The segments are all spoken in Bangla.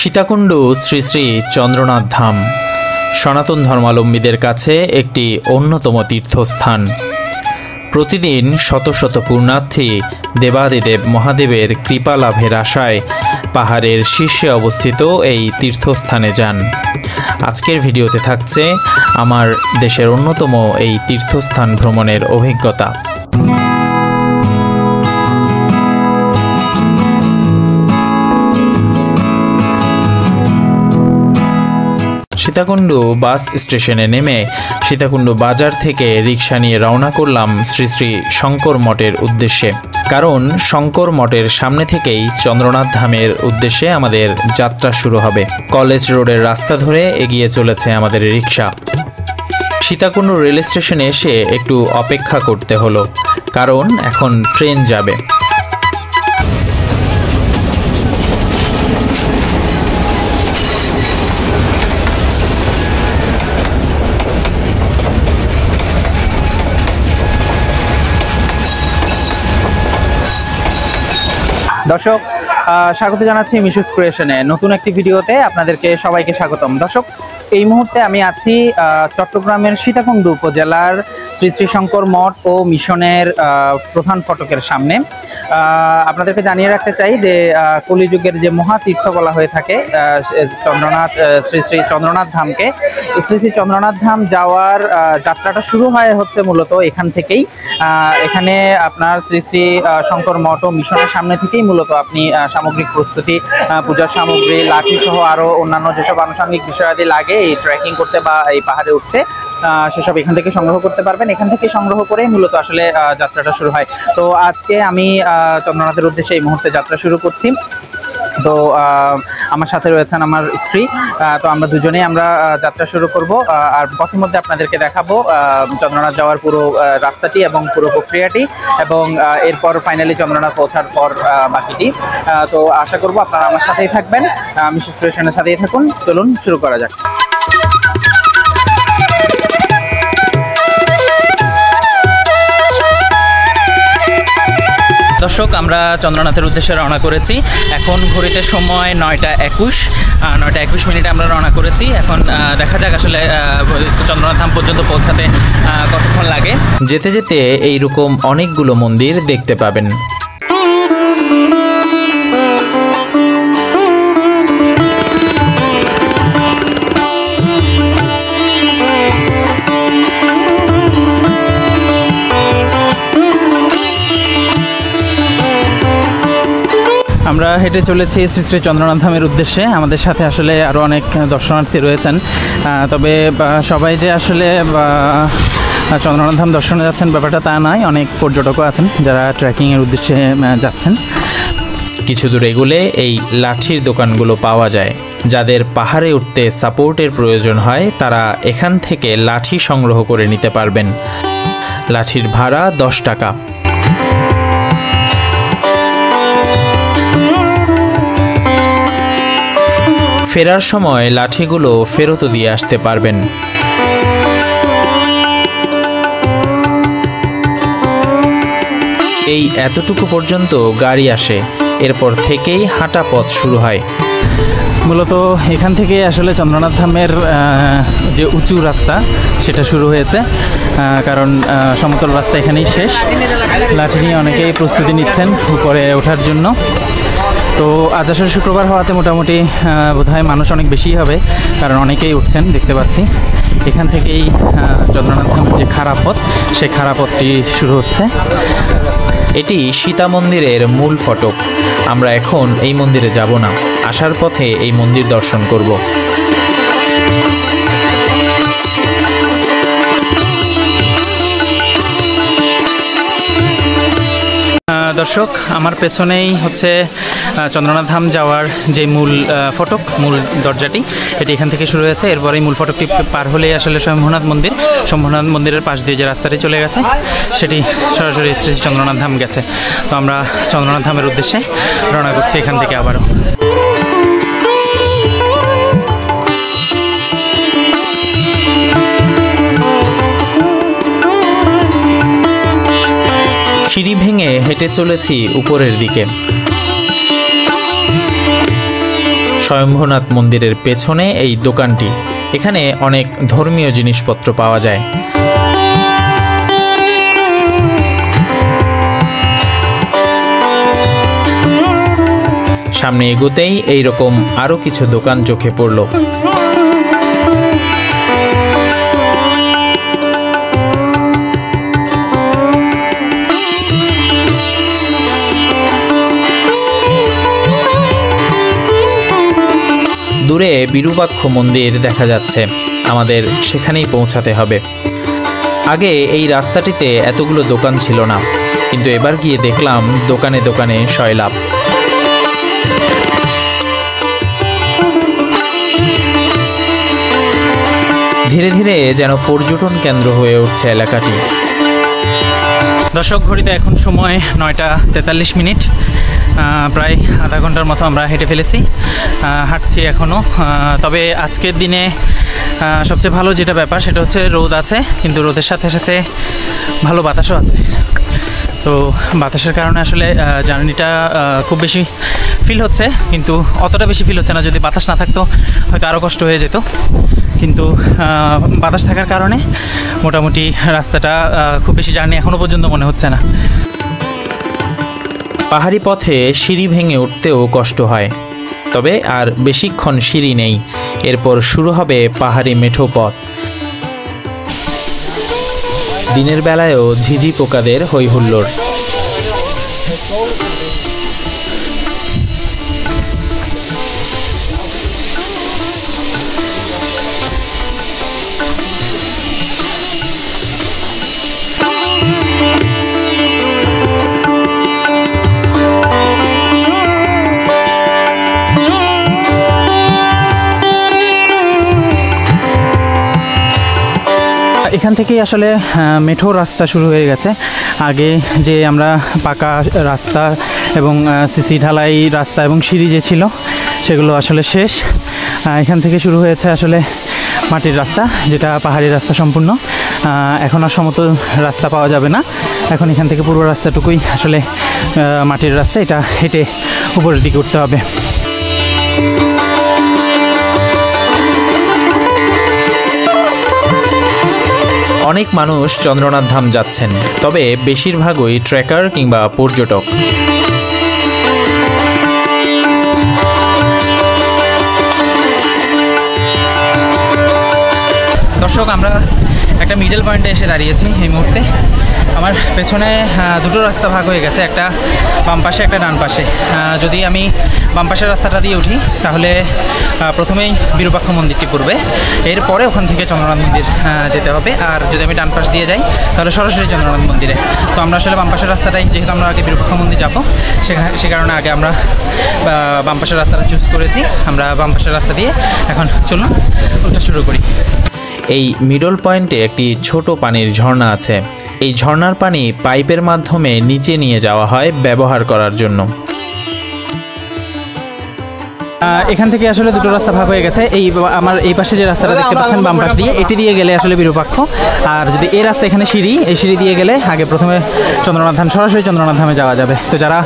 সীতাকুণ্ড শ্রী শ্রী চন্দ্রনাথ ধাম সনাতন ধর্মাবলম্বীদের কাছে একটি অন্যতম তীর্থস্থান। প্রতিদিন শত শত পুণ্যার্থী দেবাদিদেব মহাদেবের কৃপা লাভের আশায় পাহাড়ের শীর্ষে অবস্থিত এই তীর্থস্থানে যান। আজকের ভিডিওতে থাকছে আমার দেশের অন্যতম এই তীর্থস্থান ভ্রমণের অভিজ্ঞতা। সীতাকুণ্ড বাস স্টেশনে নেমে সীতাকুণ্ড বাজার থেকে রিক্সা নিয়ে রওনা করলাম শ্রী শ্রী শঙ্কর মঠের উদ্দেশ্যে। কারণ শঙ্কর মঠের সামনে থেকেই চন্দ্রনাথ ধামের উদ্দেশ্যে আমাদের যাত্রা শুরু হবে। কলেজ রোডের রাস্তা ধরে এগিয়ে চলেছে আমাদের রিক্সা। সীতাকুণ্ড রেল স্টেশনে এসে একটু অপেক্ষা করতে হলো, কারণ এখন ট্রেন যাবে। দর্শক, স্বাগত জানাচ্ছি মিশুস ক্রিয়েশনে নতুন একটি ভিডিওতে আপনাদেরকে সবাইকে স্বাগতম। দর্শক, এই মুহূর্তে আমি আছি চট্টগ্রামের সীতাকুণ্ড উপজেলার শ্রী শ্রী শঙ্কর মঠ ও মিশনের প্রধান ফটকের সামনে। আপনাদেরকে জানিয়ে রাখতে চাই যে কলিযুগের যে মহাতীর্থ বলা হয়ে থাকে চন্দ্রনাথ শ্রী শ্রী চন্দ্রনাথ ধামকে, শ্রী শ্রী চন্দ্রনাথ ধাম যাওয়ার যাত্রাটা শুরু হয় হচ্ছে মূলত এখান থেকেই। এখানে আপনার শ্রী শ্রী শঙ্কর মঠ ও মিশনের সামনে থেকেই মূলত আপনি সামগ্রিক প্রস্তুতি, পূজার সামগ্রী, লাঠি সহ আরও অন্যান্য যেসব আনুষঙ্গিক বিষয়াদি লাগে এই ট্রেকিং করতে বা এই পাহাড়ে উঠতে, সেসব এখান থেকে সংগ্রহ করতে পারবেন। এখান থেকে সংগ্রহ করে মূলত আসলে যাত্রাটা শুরু হয়। তো আজকে আমি চন্দ্রনাথের উদ্দেশ্যে এই মুহূর্তে যাত্রা শুরু করছি। তো আমার সাথে রয়েছেন আমার স্ত্রী। তো আমরা দুজনেই যাত্রা শুরু করব। আর পথের মধ্যে আপনাদেরকে দেখাবো চন্দ্রনাথ যাওয়ার পুরো রাস্তাটি এবং পুরো প্রক্রিয়াটি, এবং এরপর ফাইনালি চন্দ্রনাথ পৌঁছার পর বাকিটি। তো আশা করব আপনারা আমার সাথেই থাকবেন, মিশুস ক্রিয়েশনের সাথেই থাকুন। চলুন শুরু করা যাক। দর্শক, আমরা চন্দ্রনাথের উদ্দেশ্যে রওনা করেছি। এখন ঘড়িতে সময় 9:21 আমরা রওনা করেছি। এখন দেখা যাক আসলে চন্দ্রনাথ ধাম পর্যন্ত পৌঁছাতে কতক্ষণ লাগে। যেতে যেতে এইরকম অনেকগুলো মন্দির দেখতে পাবেন। আমরা হেঁটে চলেছি শ্রী শ্রী চন্দ্রনাথ ধামের উদ্দেশ্যে। আমাদের সাথে আসলে আরও অনেক দর্শনার্থী রয়েছেন, তবে সবাই যে আসলে চন্দ্রনাথ ধাম দর্শনে যাচ্ছেন ব্যাপারটা তা নয়। অনেক পর্যটকও আছেন যারা ট্রেকিংয়ের উদ্দেশ্যে যাচ্ছেন। কিছু দূর এগোলে এই লাঠির দোকানগুলো পাওয়া যায়। যাদের পাহাড়ে উঠতে সাপোর্টের প্রয়োজন হয় তারা এখান থেকে লাঠি সংগ্রহ করে নিতে পারবেন। লাঠির ভাড়া 10 টাকা। ফেরার সময় লাঠিগুলো ফেরতও দিয়ে আসতে পারবেন। এই এতটুকু পর্যন্ত গাড়ি আসে, এরপর থেকেই হাঁটা পথ শুরু হয়। মূলত এখান থেকে আসলে চন্দ্রনাথ ধামের যে উঁচু রাস্তা সেটা শুরু হয়েছে, কারণ সমতল রাস্তা এখানেই শেষ। লাঠি নিয়ে অনেকেই প্রস্তুতি নিচ্ছেন উপরে ওঠার জন্য। তো আজ আসলে শুক্রবার হওয়াতে মোটামুটি বোধহয় মানুষ অনেক বেশি হবে, কারণ অনেকেই উঠছেন দেখতে পাচ্ছি। এখান থেকেই চন্দ্রনাথ ধামের যে খাড়া পথ, সেই খাড়া পথটি শুরু হচ্ছে। এটি সীতা মন্দিরের মূল ফটক। আমরা এখন এই মন্দিরে যাব না, আসার পথে এই মন্দির দর্শন করব। দর্শক, আমার পেছনেই হচ্ছে চন্দ্রনাথ ধাম যাওয়ার যে মূল ফটক, মূল দরজাটি, এটি এখান থেকে শুরু হয়েছে। এরপরেই মূল ফটকটি পার হলেই আসলে শম্ভুনাথ মন্দিরের পাশ দিয়ে যে রাস্তাটি চলে গেছে সেটি সরাসরি শ্রী চন্দ্রনাথ ধাম গেছে। তো আমরা চন্দ্রনাথ ধামের উদ্দেশ্যে রওনা করছি এখান থেকে আবারও। সিঁড়ি ভেঙে হেঁটে চলেছি উপরের দিকে। স্বয়ম্ভূনাথ মন্দিরের পেছনে এই দোকানটি। এখানে অনেক ধর্মীয় জিনিসপত্র পাওয়া যায়। সামনে এগোতেই এইরকম আরও কিছু দোকান চোখে পড়ল। দূরে বিরূপাক্ষ মন্দির দেখা যাচ্ছে, আমাদের সেখানেই পৌঁছাতে হবে। আগে এই রাস্তাটিতে এতগুলো দোকান ছিল না, কিন্তু এবার গিয়ে দেখলাম দোকানে দোকানে সয়লাভ। ধীরে ধীরে যেন পর্যটন কেন্দ্র হয়ে উঠছে এলাকাটি। দর্শক, ঘড়িতে এখন সময় 9টা 43 মিনিট। প্রায় আধা ঘন্টার মতো আমরা হেঁটে ফেলেছি, হাঁটছি এখনও। তবে আজকের দিনে সবচেয়ে ভালো যেটা ব্যাপার সেটা হচ্ছে রোদ আছে, কিন্তু রোদের সাথে সাথে ভালো বাতাসও আছে। তো বাতাসের কারণে আসলে জার্নিটা খুব বেশি ফিল হচ্ছে, কিন্তু অতটা বেশি ফিল হচ্ছে না। যদি বাতাস না থাকতো হয়তো আরও কষ্ট হয়ে যেত, কিন্তু বাতাস থাকার কারণে মোটামুটি রাস্তাটা খুব বেশি জার্নি এখনও পর্যন্ত মনে হচ্ছে না। পাহাড়ি পথে সিঁড়ি ভেঙে উঠতেও কষ্ট হয়, তবে আর বেশিক্ষণ সিঁড়ি নেই। এরপর শুরু হবে পাহাড়ি মেঠো পথ। দিনের বেলায়ও ঝিঝি পোকাদের হইহুল্লোড়। এখান থেকেই আসলে মেঠো রাস্তা শুরু হয়ে গেছে। আগে যে আমরা পাকা রাস্তা এবং সিসি ঢালাই রাস্তা এবং সিঁড়ি যে ছিল সেগুলো আসলে শেষ। এখান থেকে শুরু হয়েছে আসলে মাটির রাস্তা, যেটা পাহাড়ি রাস্তা সম্পূর্ণ। এখন আর সমতল রাস্তা পাওয়া যাবে না, এখন এখান থেকে পুরো রাস্তাটুকুই আসলে মাটির রাস্তা। এটা হেঁটে উপরের দিকে উঠতে হবে। অনেক মানুষ চন্দ্রনাথ ধাম যাচ্ছেন, তবে বেশিরভাগই ট্রেকার কিংবা পর্যটক। দর্শক, আমরা একটা মিডল পয়েন্টে এসে দাঁড়িয়েছি এই মুহূর্তে। আমার পেছনে দুটো রাস্তা ভাগ হয়ে গেছে, একটা বাম পাশে একটা ডান পাশে। যদি আমি বাম পাশের রাস্তাটা দিয়ে উঠি তাহলে প্রথমেই বিরূপাক্ষ মন্দিরটি পড়বে, এরপরে ওখান থেকে চন্দ্রনাথ মন্দির যেতে হবে। আর যদি আমি ডান পাশ দিয়ে যাই তাহলে সরাসরি চন্দ্রনাথ মন্দিরে। তো আমরা আসলে বাম পাশের রাস্তাটাই, যেহেতু আমরা আগে বিরূপাক্ষ মন্দির যাবো সে কারণে আগে আমরা বাম পাশের রাস্তাটা চুজ করেছি। আমরা বাম পাশের রাস্তা দিয়ে এখন চলুন ওটা শুরু করি। এই মিডল পয়েন্টে একটি ছোট পানির ঝর্ণা আছে। এই ঝর্ণার পানি পাইপের মাধ্যমে নিচে নিয়ে যাওয়া হয় ব্যবহার করার জন্য। এখান থেকে আসলে দুটো রাস্তা ভাগ হয়ে গেছে। আমার এই পাশে যে রাস্তাটা দেখতে পাচ্ছেন বাম পাশ দিয়ে, এটি দিয়ে গেলে আসলে বিরূপাক্ষ। আর যদি এই রাস্তা, এখানে সিঁড়ি, এই সিঁড়ি দিয়ে গেলে আগে প্রথমে চন্দ্রনাথ ধাম, সরাসরি চন্দ্রনাথ ধামে যাওয়া যাবে। তো যারা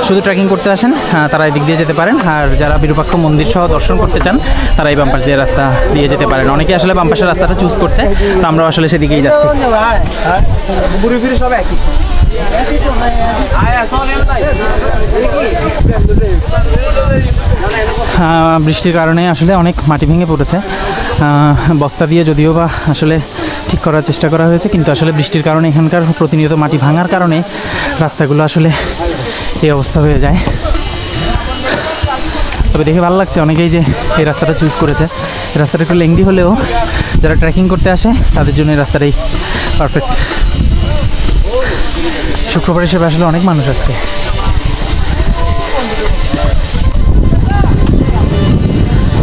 শুধু ট্রেকিং করতে আসেন তারা এই দিক দিয়ে যেতে পারেন, আর যারা বিরূপাক্ষ মন্দির সহ দর্শন করতে চান তারা এই বাম পাশ দিয়ে রাস্তা দিয়ে যেতে পারেন। অনেকে আসলে বাম পাশের রাস্তাটা চুজ করছে, তো আমরা আসলে সেদিকেই যাচ্ছি। বৃষ্টির কারণে আসলে অনেক মাটি ভেঙে পড়েছে। বস্তা দিয়ে যদিও বা আসলে ঠিক করার চেষ্টা করা হয়েছে, কিন্তু আসলে বৃষ্টির কারণে এখানকার প্রতিনিয়ত মাটি ভাঙার কারণে রাস্তাগুলো আসলে এই অবস্থা হয়ে যায়। তবে দেখে ভালো লাগছে অনেকেই যে এই রাস্তাটা চুজ করেছে। এই রাস্তাটা একটু লেংদি হলেও যারা ট্রেকিং করতে আসে তাদের জন্য এই রাস্তাটাই পারফেক্ট। শুক্রবার হিসেবে আসলে অনেক মানুষ আছে।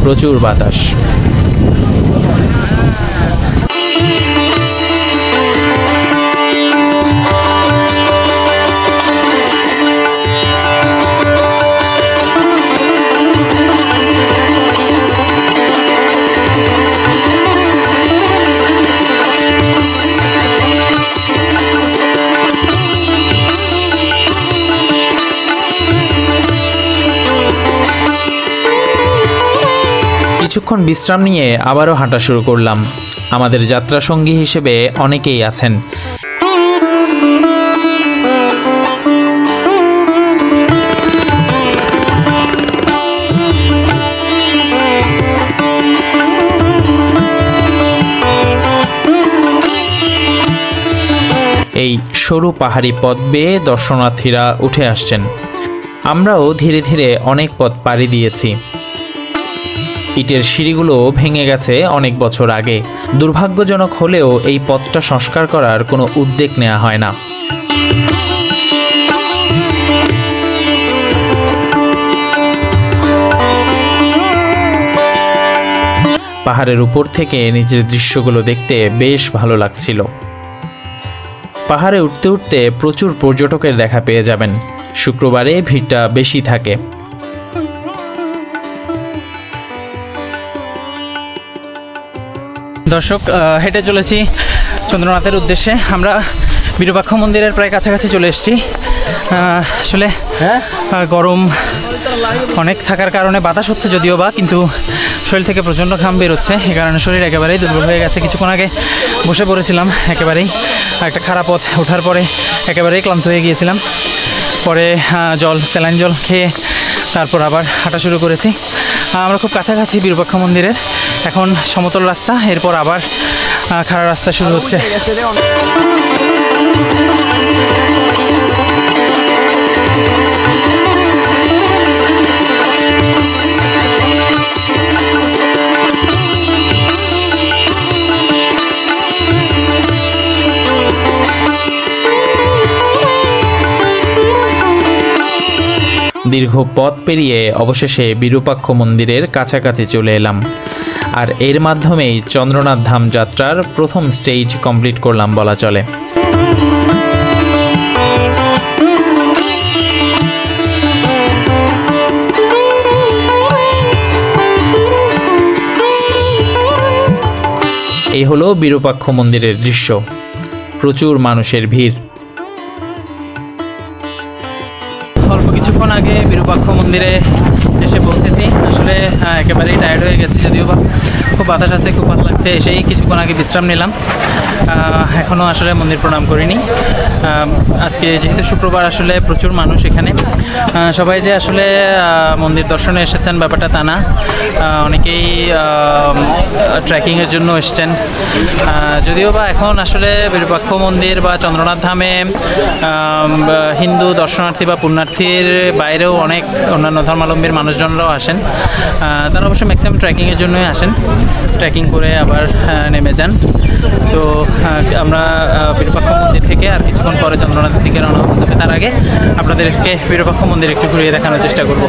প্রচুর বাতাস। কিছুক্ষণ বিশ্রাম নিয়ে আবারও হাঁটা শুরু করলাম। আমাদের যাত্রা সঙ্গী হিসেবে অনেকেই আছেন। এই সরু পাহাড়ি পথ বেয়ে দর্শনার্থীরা উঠে আসছেন। আমরাও ধীরে ধীরে অনেক পথ পাড়ি দিয়েছি। ইটের সিঁড়িগুলো ভেঙে গেছে অনেক বছর আগে। দুর্ভাগ্যজনক হলেও এই পথটা সংস্কার করার কোনো উদ্যোগ নেওয়া হয় না। পাহাড়ের উপর থেকে নিচের দৃশ্যগুলো দেখতে বেশ ভালো লাগছিল। পাহাড়ে উঠতে উঠতে প্রচুর পর্যটকের দেখা পেয়ে যাবেন। শুক্রবারে ভিড়টা বেশি থাকে। দর্শক, হেঁটে চলেছি চন্দ্রনাথের উদ্দেশ্যে। আমরা বিরূপাক্ষ মন্দিরের প্রায় কাছাকাছি চলে এসেছি। আসলে গরম অনেক থাকার কারণে বাতাস হচ্ছে যদিও বা, কিন্তু শরীর থেকে প্রচণ্ড ঘাম বেরোচ্ছে। এই কারণে শরীর একেবারেই দুর্বল হয়ে গেছে। কিছুক্ষণ আগে বসে পড়েছিলাম, একেবারেই একটা খারাপ পথ ওঠার পরে একেবারেই ক্লান্ত হয়ে গিয়েছিলাম। পরে স্যালাইন জল খেয়ে তারপর আবার হাঁটা শুরু করেছি। আমরা খুব কাছাকাছি বিরূপাক্ষ মন্দিরের। এখন সমতল রাস্তা, এরপর আবার খাড়া রাস্তা শুরু হচ্ছে। দীর্ঘ পথ পেরিয়ে অবশেষে বিরূপাক্ষ মন্দিরের কাছাকাছি চলে এলাম। আর এর মাধ্যমেই চন্দ্রনাথ ধাম যাত্রার প্রথম স্টেজ কমপ্লিট করলাম বলা চলে। এই হলো বিরূপাক্ষ মন্দিরের দৃশ্য। প্রচুর মানুষের ভিড়। অল্প কিছুক্ষণ আগে বিরূপাক্ষ মন্দিরে এসে পৌঁছেছি। আসলে একেবারেই টায়ার্ড হয়ে গেছি, যদিও বা খুব বাতাস আছে, খুব ভালো লাগছে। এসেই কিছুক্ষণ আগে বিশ্রাম নিলাম। এখনও আসলে মন্দির প্রণাম করিনি। আজকে যেহেতু শুক্রবার, আসলে প্রচুর মানুষ এখানে। সবাই যে আসলে মন্দির দর্শনে এসেছেন ব্যাপারটা তা না। অনেকেই ট্রেকিংয়ের জন্য এসছেন। যদিও বা এখন আসলে বিরূপাক্ষ মন্দির বা চন্দ্রনাথ ধামে হিন্দু দর্শনার্থী বা পুণ্যার্থীর বাইরেও অনেক অন্যান্য ধর্মাবলম্বীর মানুষজনরাও আসেন। তারা অবশ্য ম্যাক্সিমাম ট্রেকিংয়ের জন্যই আসেন, ট্রেকিং করে আবার নেমে যান। তো আমরা বিরূপাক্ষ মন্দির থেকে আর কিছুক্ষণ পরে চন্দ্রনাথের দিকে রওনা হতে হবে। তার আগে আপনাদেরকে বিরূপাক্ষ মন্দির একটু ঘুরিয়ে দেখানোর চেষ্টা করব।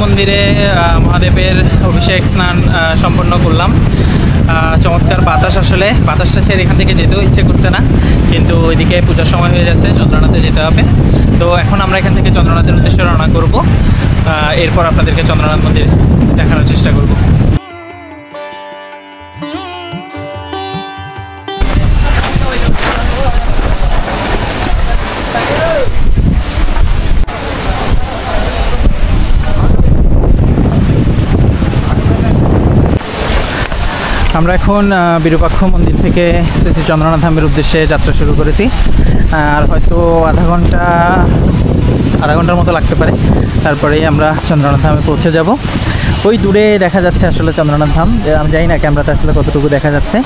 মন্দিরে মহাদেবের অভিষেক স্নান সম্পন্ন করলাম। চমৎকার বাতাস, আসলে বাতাসটা ছেড়ে এখান থেকে যেতেও ইচ্ছে করছে না, কিন্তু ওইদিকে পূজার সময় হয়ে যাচ্ছে, চন্দ্রনাথে যেতে হবে। তো এখন আমরা এখান থেকে চন্দ্রনাথের উদ্দেশ্যে রওনা করব। এরপর আপনাদেরকে চন্দ্রনাথ মন্দির দেখানোর চেষ্টা করব। আমরা এখন বিরূপাক্ষ মন্দির থেকে শ্রী শ্রী চন্দ্রনাথ ধামের উদ্দেশ্যে যাত্রা শুরু করেছি। আর হয়তো আধা ঘন্টার মতো লাগতে পারে, তারপরেই আমরা চন্দ্রনাথ ধামে পৌঁছে যাব। ওই দূরে দেখা যাচ্ছে আসলে চন্দ্রনাথ ধাম, আমি জানি না ক্যামেরাতে আসলে কতটুকু দেখা যাচ্ছে।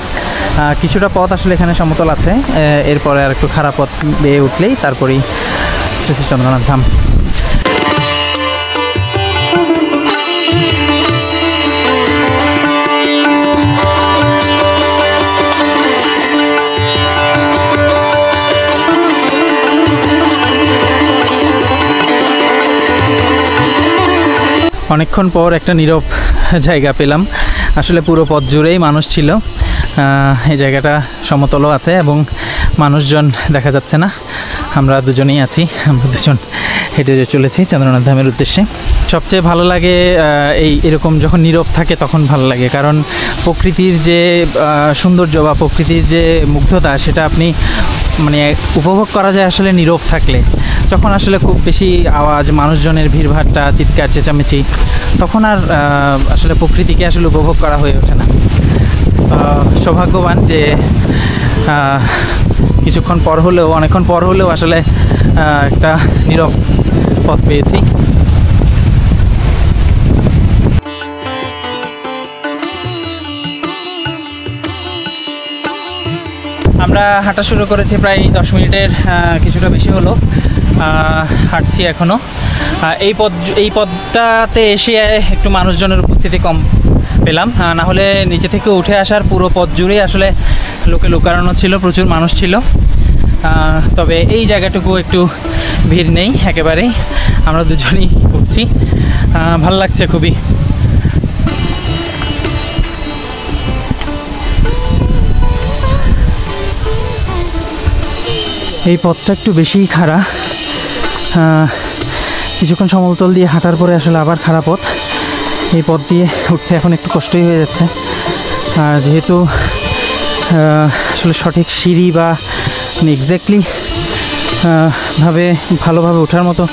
কিছুটা পথ আসলে এখানে সমতল আছে, এরপরে আর একটু খারাপ পথ বেয়ে উঠলেই তারপরেই শ্রী শ্রী চন্দ্রনাথ ধাম। অনেকক্ষণ পর একটা নীরব জায়গা পেলাম। আসলে পুরো পথ জুড়েই মানুষ ছিল। এই জায়গাটা সমতলও আছে এবং মানুষজন দেখা যাচ্ছে না। আমরা দুজনেই আছি, আমরা দুজন হেঁটে চলেছি চন্দ্রনাথ ধামের উদ্দেশ্যে। সবচেয়ে ভালো লাগে এরকম যখন নীরব থাকে তখন ভালো লাগে, কারণ প্রকৃতির যে সৌন্দর্য বা প্রকৃতির যে মুগ্ধতা সেটা আপনি মানে উপভোগ করা যায় আসলে নীরব থাকলে। যখন আসলে খুব বেশি আওয়াজ, মানুষজনের ভিড়ভাট্টা, চিৎকার চেঁচামেচি, তখন আর আসলে প্রকৃতিকে আসলে উপভোগ করা হয়ে ওঠে না। সৌভাগ্যবান যে কিছুক্ষণ পর হলেও, অনেকক্ষণ পর হলেও আসলে একটা নীরব পথ পেয়েছি। আমরা হাঁটা শুরু করেছি প্রায় 10 মিনিটের কিছুটা বেশি হলো, হাঁটছি এখনও। এই পথটাতে এসে একটু মানুষজনের উপস্থিতি কম পেলাম, না হলে নিচে থেকে উঠে আসার পুরো পথ জুড়েই আসলে লোকে লোকারণ্য ছিল, প্রচুর মানুষ ছিল। তবে এই জায়গাটুকু একটু ভিড় নেই একেবারেই। আমরা দুজনেই উঠছি, ভালো লাগছে খুবই। এই পথটা একটু বেশিই খাড়া, কিছুক্ষণ সমতল দিয়ে হাঁটার পরে আসলে আবার খাড়া পথ। এই পথ দিয়ে উঠতে এখন একটু কষ্টই হয়ে যাচ্ছে, আর যেহেতু আসলে সঠিক সিঁড়ি বা এক্স্যাক্টলি ভালোভাবে ওঠার মতো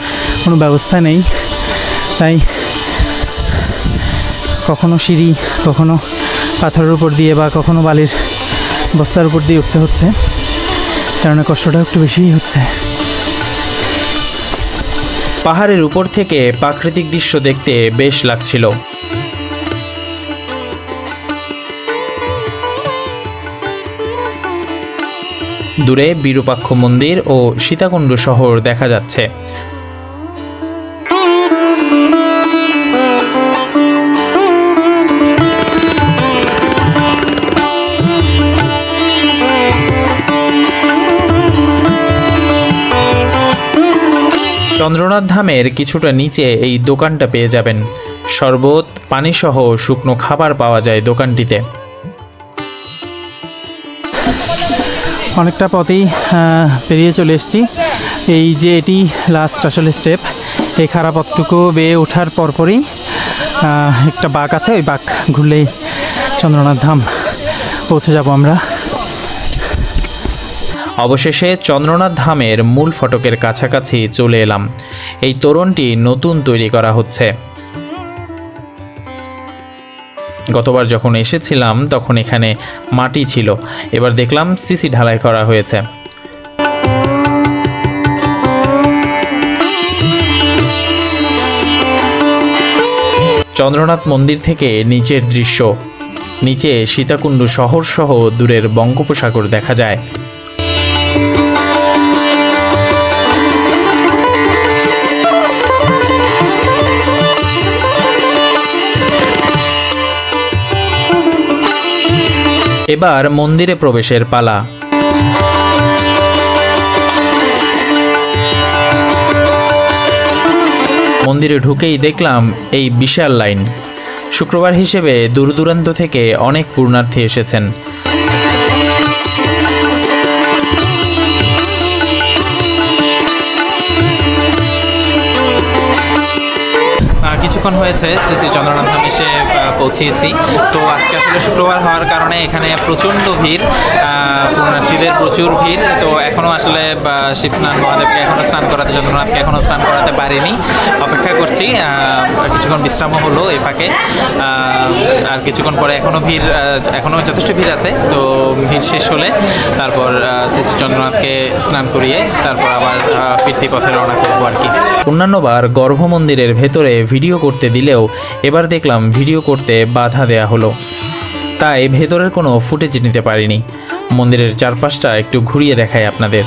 কোনো ব্যবস্থা নেই, তাই কখনো সিঁড়ি, কখনো পাথরের উপর দিয়ে বা কখনো বালির বস্তার উপর দিয়ে উঠতে হচ্ছে, কারণে কষ্টটা একটু বেশিই হচ্ছে। পাহাড়ের উপর থেকে প্রাকৃতিক দৃশ্য দেখতে বেশ লাগছিল। দূরে বিরূপাক্ষ মন্দির ও সীতাকুণ্ড শহর দেখা যাচ্ছে। চন্দ্রনাথ ধামের কিছুটা নিচে এই দোকানটা পেয়ে যাবেন। শরবত, পানিসহ শুকনো খাবার পাওয়া যায় দোকানটিতে। অনেকটা পথেই পেরিয়ে চলে এসেছি। এই যে এটি লাস্ট আসলে স্টেপ। এই খারাপ পথটুকু বেয়ে ওঠার পরপরই একটা বাঁক আছে, ওই বাঁক ঘুরলেই চন্দ্রনাথ ধাম পৌঁছে যাব আমরা। অবশেষে চন্দ্রনাথ ধামের মূল ফটকের কাছাকাছি চলে এলাম। এই তোরণটি নতুন তৈরি করা হচ্ছে। গতবার যখন এসেছিলাম তখন এখানে মাটি ছিল, এবার দেখলাম সিসি ঢালাই করা হয়েছে। চন্দ্রনাথ মন্দির থেকে নিচের দৃশ্য। নিচে সীতাকুণ্ড শহর সহ দূরের বঙ্গোপসাগর দেখা যায়। এবার মন্দিরে প্রবেশের পালা। মন্দিরে ঢুকেই দেখলাম এই বিশাল লাইন। শুক্রবার হিসেবে দূর দূরান্ত থেকে অনেক পূর্ণার্থী এসেছেন। কিছুক্ষণ হয়েছে শ্রী শ্রী চন্দ্রনাথ ধাম এসে পৌঁছিয়েছি। তো আজকে আসলে শুক্রবার হওয়ার কারণে এখানে প্রচণ্ড ভিড়, পুণ্যার্থীদের প্রচুর ভিড়। তো এখনও আসলে শিব স্নান মহাদেবকে এখনও স্নান করাতে, চন্দ্রনাথকে এখনও স্নান করাতে পারিনি, অপেক্ষা করছি। কিছুক্ষণ বিশ্রামও হলো এই ফাঁকে, আর কিছুক্ষণ পরে এখনও যথেষ্ট ভিড় আছে। তো ভিড় শেষ হলে তারপর শ্রী শ্রী চন্দ্রনাথকে স্নান করিয়ে তারপর আবার ফিরতি পথে রওনা করবো আর কি। অন্যান্যবার গর্ভ মন্দিরের ভেতরে ভিডিও করতে দিলেও এবার দেখলাম ভিডিও করতে বাধা দেয়া হলো, তাই ভেতরের কোনো ফুটেজ নিতে পারিনি। মন্দিরের চারপাশটা একটু ঘুরিয়ে দেখাই আপনাদের।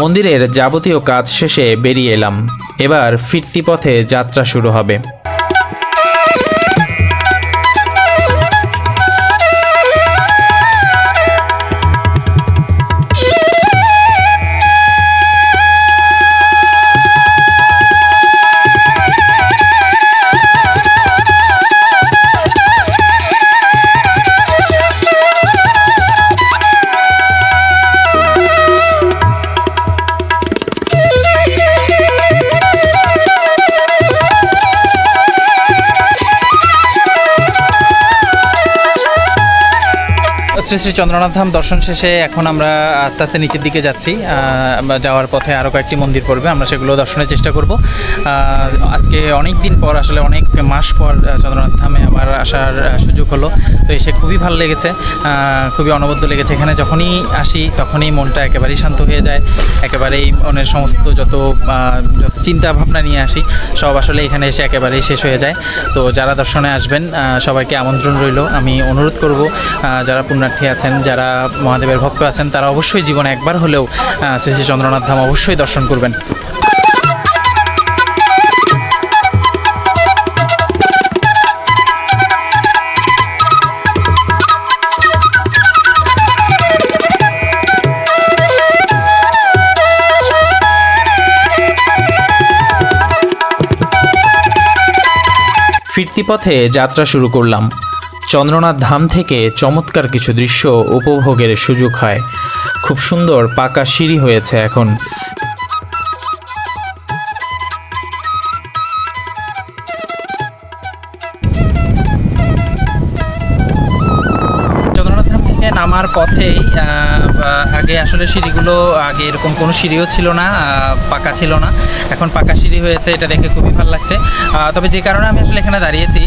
মন্দিরের যাবতীয় কাজ শেষে বেরিয়ে এলাম। এবার ফিরতি পথে যাত্রা শুরু হবে। শ্রী শ্রী চন্দ্রনাথ ধাম দর্শন শেষে এখন আমরা আস্তে আস্তে নিচের দিকে যাচ্ছি। যাওয়ার পথে আরও কয়েকটি মন্দির পড়বে, আমরা সেগুলো দর্শনের চেষ্টা করব। আজকে অনেক দিন পর, আসলে অনেক মাস পর চন্দ্রনাথ ধামে আবার আসার সুযোগ হলো। তো এসে খুবই ভালো লেগেছে, খুবই অনবদ্য লেগেছে। এখানে যখনই আসি তখনই মনটা একেবারেই শান্ত হয়ে যায়, একেবারেই মনের সমস্ত যত চিন্তা ভাবনা নিয়ে আসি সব আসলে এখানে এসে একেবারেই শেষ হয়ে যায়। তো যারা দর্শনে আসবেন সবাইকে আমন্ত্রণ রইল। আমি অনুরোধ করব, যারা পুণ্যার্থী আছেন, যারা মহাদেবের ভক্ত আছেন, তারা অবশ্যই জীবনে একবার হলেও শ্রী শ্রী চন্দ্রনাথ ধাম অবশ্যই দর্শন করবেন। ফিরতি পথে যাত্রা শুরু করলাম। চন্দ্রনাথ ধাম থেকে চমৎকার কিছু দৃশ্য উপভোগের সুযোগ হয়। খুব সুন্দর পাকা সিঁড়ি হয়েছে এখন। নামার পথেই আগে আসলে সিঁড়িগুলো, আগে এরকম কোনো সিঁড়িও ছিল না, পাকা ছিল না, এখন পাকা সিঁড়ি হয়েছে। এটা দেখে খুবই ভালো লাগছে। তবে যে কারণে আমি আসলে এখানে দাঁড়িয়েছি,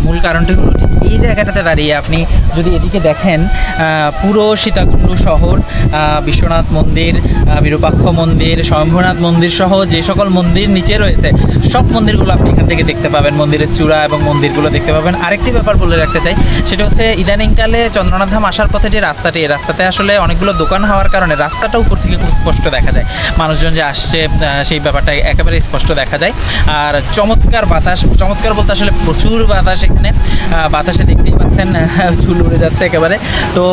মূল কারণটি হলো ঠিক এই জায়গাটাতে দাঁড়িয়ে আপনি যদি এদিকে দেখেন, পুরো সীতাকুণ্ড শহর, বিশ্বনাথ মন্দির, বিরূপাক্ষ মন্দির, স্বয়ম্ভূনাথ মন্দির সহ যে সকল মন্দির নিচে রয়েছে সব মন্দিরগুলো আপনি এখান থেকে দেখতে পাবেন, মন্দিরের চূড়া এবং মন্দিরগুলো দেখতে পাবেন। আরেকটি ব্যাপার বলে রাখতে চাই, সেটা হচ্ছে ইদানিংকালে চন্দ্রনাথ ধাম আসার পথে যে রাস্তাটি, এই রাস্তাতে আসলে অনেকগুলো দোকান হওয়ার কারণে রাস্তাটা উপর থেকে খুব স্পষ্ট দেখা যায়, মানুষজন যে আসছে সেই ব্যাপারটা একেবারে স্পষ্ট দেখা যায়। আর চমৎকার বাতাস, চমৎকার বলতে আসলে প্রচুর বাতাস এখানে, বাতাসে দেখতেই পাচ্ছেন চুল উড়ে যাচ্ছে একেবারে। তো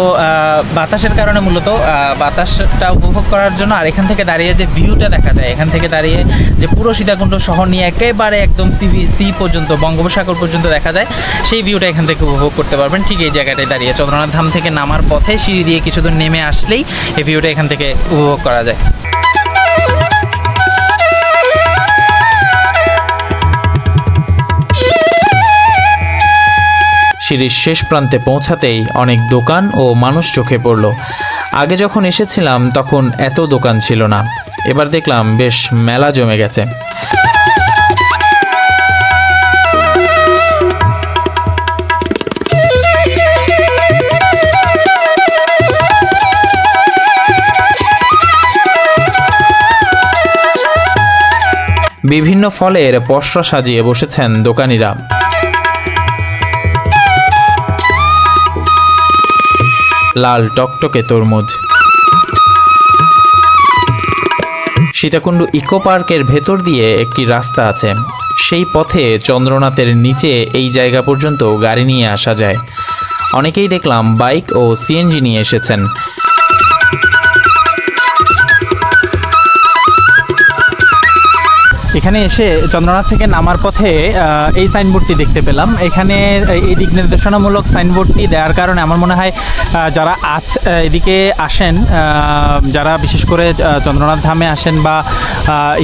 বাতাসের কারণে মূলত বাতাসটা উপভোগ করার জন্য আর এখান থেকে দাঁড়িয়ে যে ভিউটা দেখা যায়, এখান থেকে দাঁড়িয়ে যে পুরো সীতাকুণ্ড শহর নিয়ে একেবারে একদম সি পর্যন্ত, বঙ্গোপসাগর পর্যন্ত দেখা যায়, সেই ভিউটা এখান থেকে উপভোগ করতে পারবেন ঠিক এই জায়গাটায় দাঁড়িয়ে। চন্দ্রনাথ ধাম থেকে নামার পথে সিঁড়ি দিয়ে কিছু দূর নেমে আসলেই এই ভিউটা এখান থেকে উপভোগ করা যায়। সিঁড়ির শেষ প্রান্তে পৌঁছাতেই অনেক দোকান ও মানুষ চোখে পড়ল। আগে যখন এসেছিলাম তখন এত দোকান ছিল না, এবার দেখলাম বেশ মেলা জমে গেছে। বিভিন্ন ফলের পসরা সাজিয়ে বসেছেন দোকানিরা। লাল টকটকে তরমুজ। সীতাকুণ্ড ইকো পার্কের ভেতর দিয়ে একটি রাস্তা আছে। সেই পথে চন্দ্রনাথের নিচে এই জায়গা পর্যন্ত গাড়ি নিয়ে আসা যায়। অনেকেই দেখলাম বাইক ও সিএনজি নিয়ে এসেছেন। এখানে এসে চন্দ্রনাথ থেকে নামার পথে এই সাইনবোর্ডটি দেখতে পেলাম। এখানে এই দিক নির্দেশনামূলক সাইনবোর্ডটি দেওয়ার কারণে আমার মনে হয় যারা এদিকে আসেন, যারা বিশেষ করে চন্দ্রনাথ ধামে আসেন বা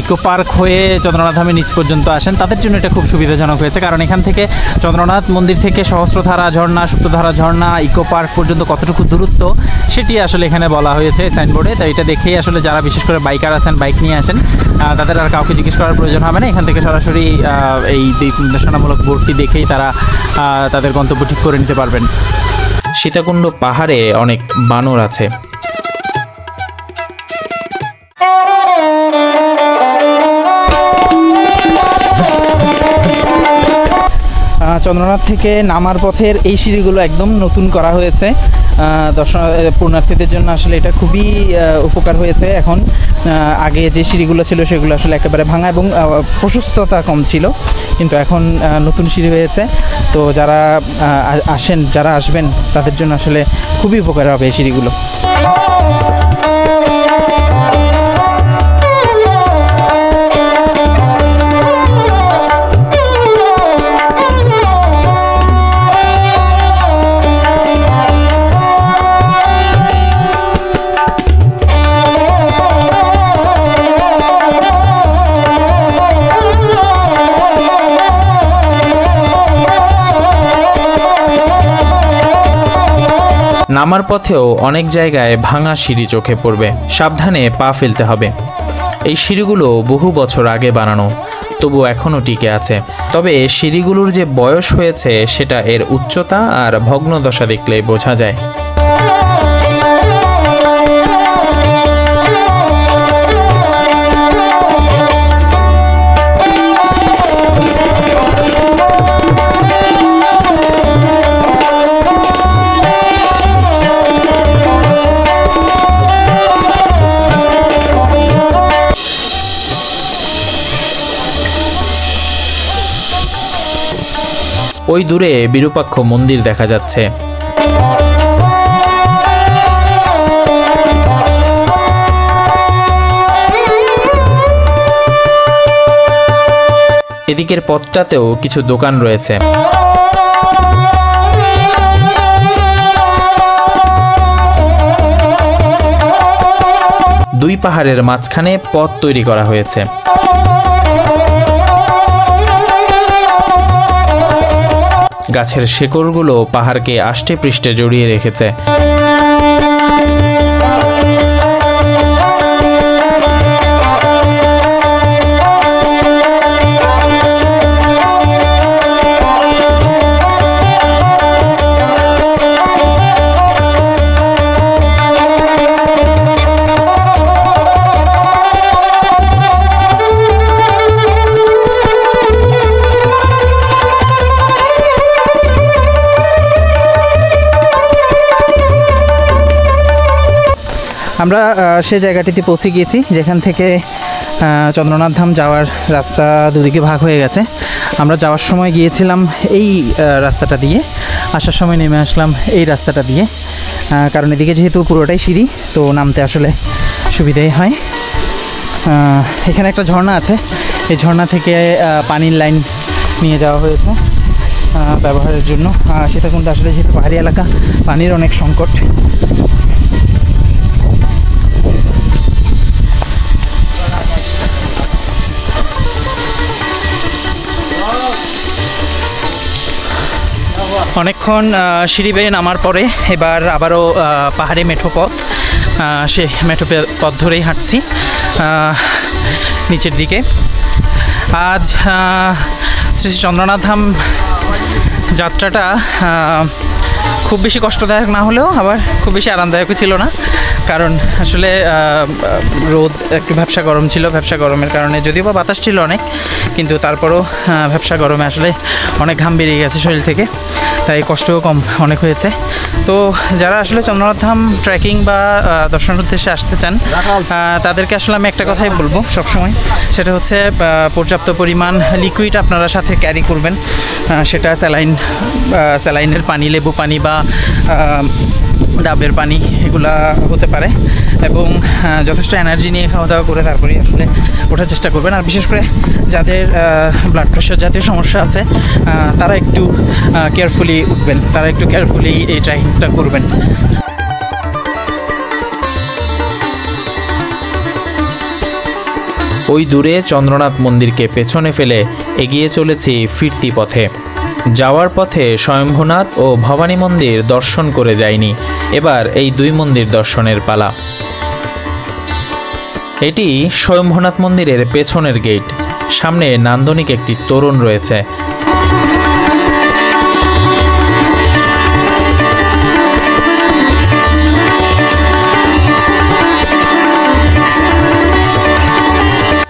ইকো পার্ক হয়ে চন্দ্রনাথ ধামে নিচ পর্যন্ত আসেন, তাদের জন্য এটা খুব সুবিধাজনক হয়েছে। কারণ এখান থেকে চন্দ্রনাথ মন্দির থেকে সহস্রধারা ঝর্ণা, সুপ্তধারা ঝর্ণা, ইকো পার্ক পর্যন্ত কতটুকু দূরত্ব সেটি আসলে এখানে বলা হয়েছে সাইনবোর্ডে। তাই এটা দেখেই আসলে যারা বিশেষ করে বাইকার আছেন, বাইক নিয়ে আসেন, তাদের আর কাউকে জিজ্ঞেস করার প্রয়োজন হবে না। এখান থেকে সরাসরি এই দিক নির্দেশনামূলক বোর্ডটি দেখেই তারা তাদের গন্তব্য ঠিক করে নিতে পারবেন। সীতাকুণ্ড পাহাড়ে অনেক বানর আছে। চন্দ্রনাথ থেকে নামার পথের এই সিঁড়িগুলো একদম নতুন করা হয়েছে পুণ্যার্থীদের জন্য। আসলে এটা খুবই উপকার হয়েছে। এখন আগে যে সিঁড়িগুলো ছিল সেগুলো আসলে একেবারে ভাঙা এবং প্রশস্ততা কম ছিল, কিন্তু এখন নতুন সিঁড়ি হয়েছে। তো যারা যারা আসবেন তাদের জন্য আসলে খুবই উপকার হবে এই সিঁড়িগুলো। নামার পথেও অনেক জায়গায় ভাঙা সিঁড়ি চোখে পড়বে, সাবধানে পা ফেলতে হবে। এই সিঁড়িগুলো বহু বছর আগে বানানো, তবু এখনও টিকে আছে। তবে সিঁড়িগুলোর যে বয়স হয়েছে সেটা এর উচ্চতা আর ভগ্নদশা দেখলে বোঝা যায়। ওই দূরে বিরূপাক্ষ মন্দির দেখা যাচ্ছে। এদিকের পথটাতেও কিছু দোকান রয়েছে। দুই পাহাড়ের মাঝখানে পথ তৈরি করা হয়েছে। গাছের শেকড়গুলো পাহাড়কে আষ্টে পৃষ্ঠে জড়িয়ে রেখেছে। আমরা সে জায়গাটিতে পৌঁছে গিয়েছি যেখান থেকে চন্দ্রনাথ ধাম যাওয়ার রাস্তা দুদিকে ভাগ হয়ে গেছে। আমরা যাওয়ার সময় গিয়েছিলাম এই রাস্তাটা দিয়ে, আসার সময় নেমে আসলাম এই রাস্তাটা দিয়ে। কারণ এদিকে যেহেতু পুরোটাই সিঁড়ি, তো নামতে আসলে সুবিধাই হয়। এখানে একটা ঝর্ণা আছে, এই ঝর্ণা থেকে পানির লাইন নিয়ে যাওয়া হয়েছে ব্যবহারের জন্য। সীতাকুণ্ড আসলে যেহেতু পাহাড়ি এলাকা, পানির অনেক সংকট। অনেকক্ষণ সিঁড়ি বেয়ে নামার পরে এবার আবারও পাহাড়ি মেঠো পথ, সে মেঠো পথ ধরেই হাঁটছি নিচের দিকে। আজ শ্রী চন্দ্রনাথ ধাম যাত্রাটা খুব বেশি কষ্টদায়ক না হলেও আবার খুব বেশি আরামদায়কও ছিল না, কারণ আসলে রোদ, একটু ভ্যাপসা গরম ছিল। ভ্যাপসা গরমের কারণে যদিও বা বাতাস ছিল অনেক, কিন্তু তারপরও ভ্যাপসা গরমে আসলে অনেক ঘাম বেরিয়ে গেছে শরীর থেকে, তাই কষ্টও কম অনেক হয়েছে। তো যারা আসলে চন্দ্রনাথ ধাম ট্রেকিং বা দর্শনের উদ্দেশ্যে আসতে চান, তাদেরকে আসলে আমি একটা কথাই বলবো সবসময়, সেটা হচ্ছে পর্যাপ্ত পরিমাণ লিকুইড আপনারা সাথে ক্যারি করবেন। সেটা স্যালাইনের পানি, লেবু পানি বা ডাবের পানি, এগুলা হতে পারে। এবং যথেষ্ট এনার্জি নিয়ে খাওয়া দাওয়া করে তারপরে আসলে ওঠার চেষ্টা করবেন। আর বিশেষ করে যাদের ব্লাড প্রেশার জাতীয় সমস্যা আছে, তারা একটু কেয়ারফুলি উঠবেন, তারা একটু কেয়ারফুলি এই ট্রেকিংটা করবেন। ওই দূরে চন্দ্রনাথ মন্দিরকে পেছনে ফেলে এগিয়ে চলেছি ফিরতি পথে। যাওয়ার পথে স্বয়ম্ভূনাথ ও ভবানী মন্দির দর্শন করে যাইনি, এবার এই দুই মন্দির দর্শনের পালা। এটি স্বয়ম্ভূনাথ মন্দিরের পেছনের গেট। সামনে নান্দনিক একটি তোরণ রয়েছে।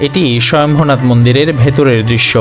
এটি স্বয়ম্ভূনাথ মন্দিরের ভেতরের দৃশ্য।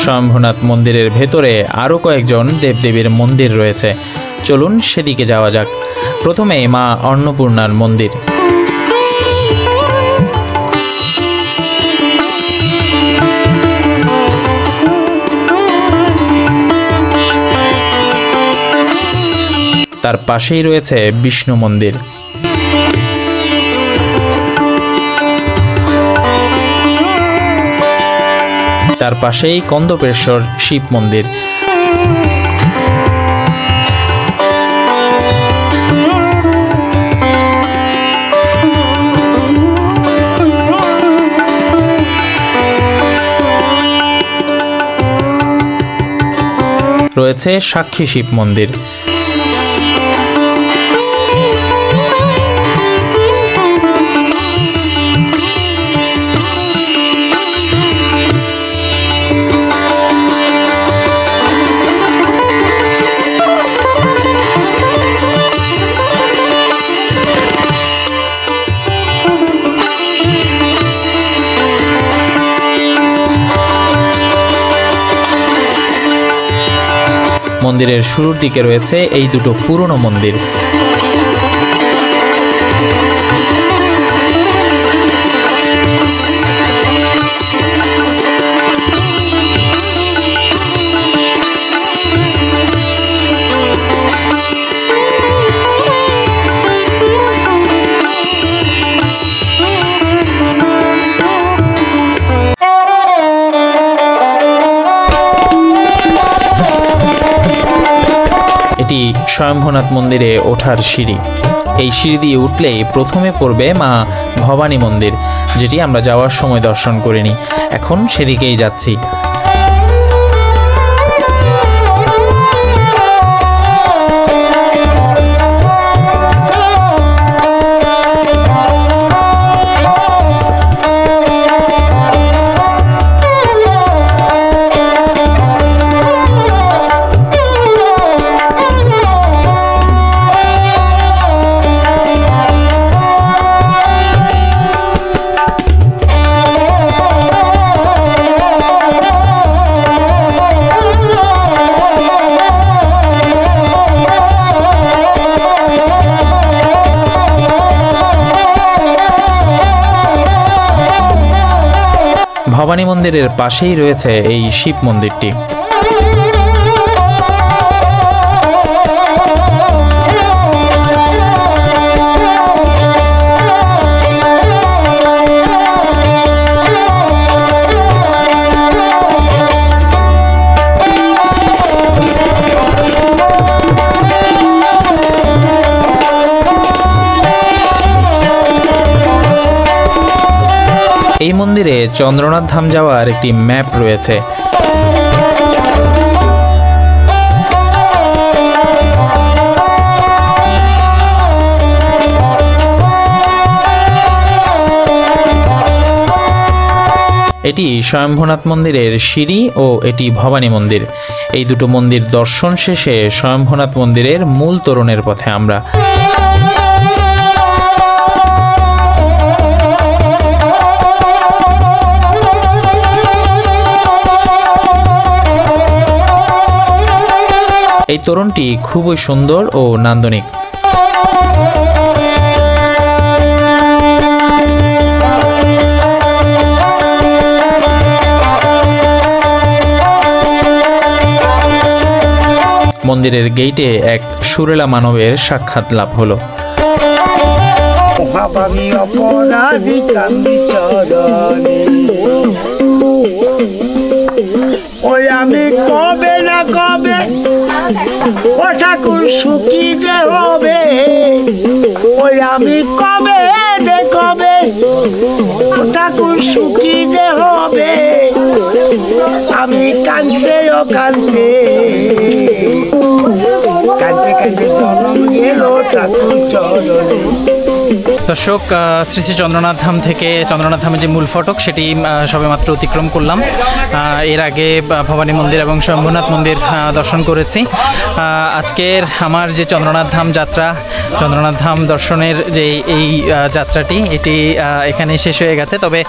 স্বয়ম্ভূনাথ মন্দিরের ভেতরে আরও কয়েকজন দেবদেবীর মন্দির রয়েছে, চলুন সেদিকে যাওয়া যাক। প্রথমে মা অন্নপূর্ণার মন্দির। তার পাশেই রয়েছে বিষ্ণু মন্দির। তার পাশেই কন্দপেশ্বর শিব মন্দির। রয়েছে সাক্ষী শিব মন্দির। মন্দিরের শুরুর দিকে রয়েছে এই দুটো পুরনো মন্দির। স্বয়ম্ভূনাথ মন্দিরে ওঠার সিঁড়ি। এই সিঁড়ি দিয়ে উঠলেই প্রথমে পড়বে মা ভবানী মন্দির, যেটি আমরা যাওয়ার সময় দর্শন করিনি। এখন সেদিকেই যাচ্ছি। ভবানী মন্দিরের পাশেই রয়েছে এই শিব মন্দিরটি। মন্দিরে চন্দ্রনাথ ধাম যাওয়ার একটি ম্যাপ রয়েছে। এটি স্বয়ম্ভূনাথ মন্দিরের সিঁড়ি ও এটি ভবানী মন্দির। এই দুটো মন্দির দর্শন শেষে স্বয়ম্ভূনাথ মন্দিরের মূল তোরণের পথে আমরা। এই তোরণটি খুবই সুন্দর ও নান্দনিক। মন্দিরের গেইটে এক সুরেলা মানবের সাক্ষাৎ লাভ হলো। ওই আমি কবে না কবে ও ঠাকুর সুখী যে হবে, ওই আমি কবে যে কবে ও ঠাকুর সুখী যে হবে, আমি কাঁদতে ও কাঁদতে কাঁদতে কাঁদতে জন্ম গেল ঠাকুর চরণে। দর্শক, শ্রী শ্রী চন্দ্রনাথ ধাম থেকে চন্দ্রনাথ ধামের যে মূল ফটক সেটি সবেমাত্র অতিক্রম করলাম। এর আগে ভবানী মন্দির এবং শম্ভুনাথ মন্দির দর্শন করেছি। আজকের আমার যে চন্দ্রনাথ ধাম যাত্রা, চন্দ্রনাথ ধাম দর্শনের যে এই যাত্রাটি এটি এখানে শেষ হয়ে গেছে। তবে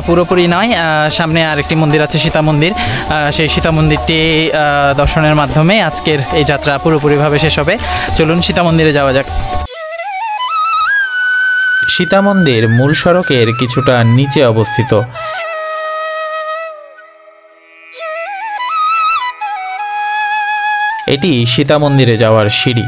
পুরোপুরি নয়, সামনে আরেকটি মন্দির আছে সীতা মন্দির। সেই সীতা মন্দিরটি দর্শনের মাধ্যমে আজকের এই যাত্রা পুরোপুরিভাবে শেষ হবে। চলুন সীতা মন্দিরে যাওয়া যাক। সীতা মন্দির মূল সড়কের কিছুটা নিচে অবস্থিত। এটি সীতা মন্দিরে যাওয়ার সিঁড়ি।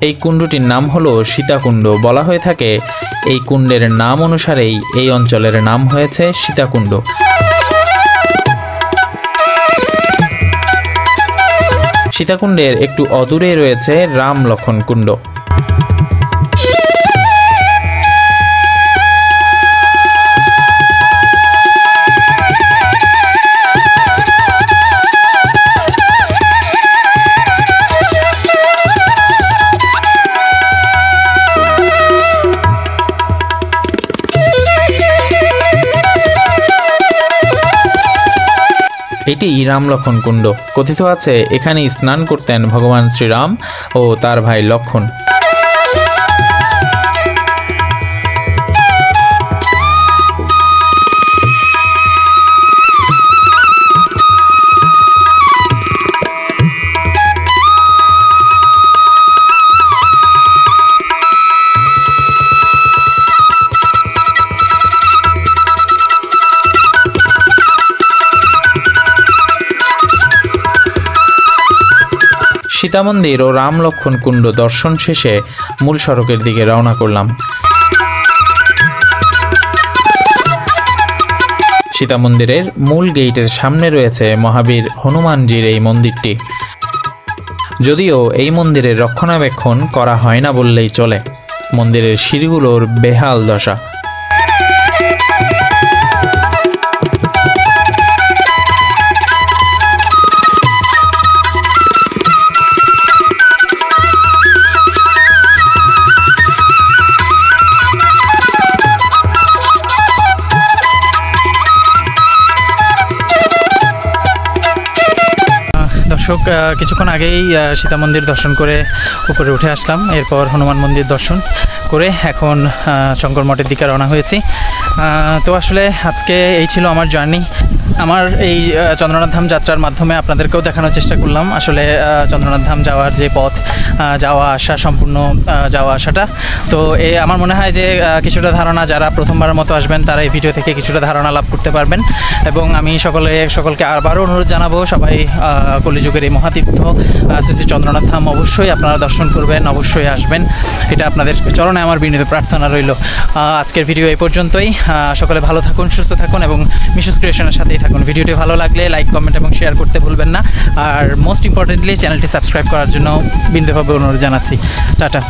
এই কুণ্ডটির নাম হলো সীতাকুণ্ড। বলা হয়ে থাকে এই কুণ্ডের নাম অনুসারেই এই অঞ্চলের নাম হয়েছে সীতাকুণ্ড। সীতাকুণ্ডের একটু অদূরে রয়েছে রাম লক্ষণ কুণ্ড। এটি রাম লক্ষণ কুণ্ড। কথিত আছে এখানেই স্নান করতেন ভগবান শ্রীরাম ও তার ভাই লক্ষণ। সীতা মন্দির ও রাম লক্ষণ কুণ্ড দর্শন শেষে মূল সড়কের দিকে রওনা করলাম। সীতা মন্দিরের মূল গেইটের সামনে রয়েছে মহাবীর হনুমানজির এই মন্দিরটি। যদিও এই মন্দিরের রক্ষণাবেক্ষণ করা হয় না বললেই চলে। মন্দিরের সিঁড়িগুলোর বেহাল দশা। দর্শক, কিছুক্ষণ আগেই সীতা মন্দির দর্শন করে উপরে উঠে আসলাম। এরপর হনুমান মন্দির দর্শন করে এখন শঙ্কর মঠের দিকে রওনা হয়েছি। তো আসলে আজকে এই ছিল আমার জার্নি। আমার এই চন্দ্রনাথ ধাম যাত্রার মাধ্যমে আপনাদেরকেও দেখানোর চেষ্টা করলাম আসলে চন্দ্রনাথ ধাম যাওয়ার যে পথ, যাওয়া আসা, সম্পূর্ণ যাওয়া আসাটা। তো আমার মনে হয় যে কিছুটা ধারণা, যারা প্রথমবারের মতো আসবেন তারা এই ভিডিও থেকে কিছুটা ধারণা লাভ করতে পারবেন। এবং আমি সকলকে আবারও অনুরোধ জানাবো, সবাই কলিযুগের এই মহাতীর্থ শ্রী শ্রী চন্দ্রনাথ ধাম অবশ্যই আপনারা দর্শন করবেন, অবশ্যই আসবেন, এটা আপনাদের চরণে আমার বিনীত প্রার্থনা রইল। আজকের ভিডিও এই পর্যন্তই। সকলে ভালো থাকুন, সুস্থ থাকুন এবং মিশুস ক্রিয়েশনের সাথেই থাকুন। ভিডিওটি ভালো লাগলে লাইক, কমেন্ট এবং শেয়ার করতে ভুলবেন না। আর মোস্ট ইম্পর্টেন্টলি চ্যানেলটি সাবস্ক্রাইব করার জন্য বিনীতভাবে অনুরোধ জানাচ্ছি। টাটা।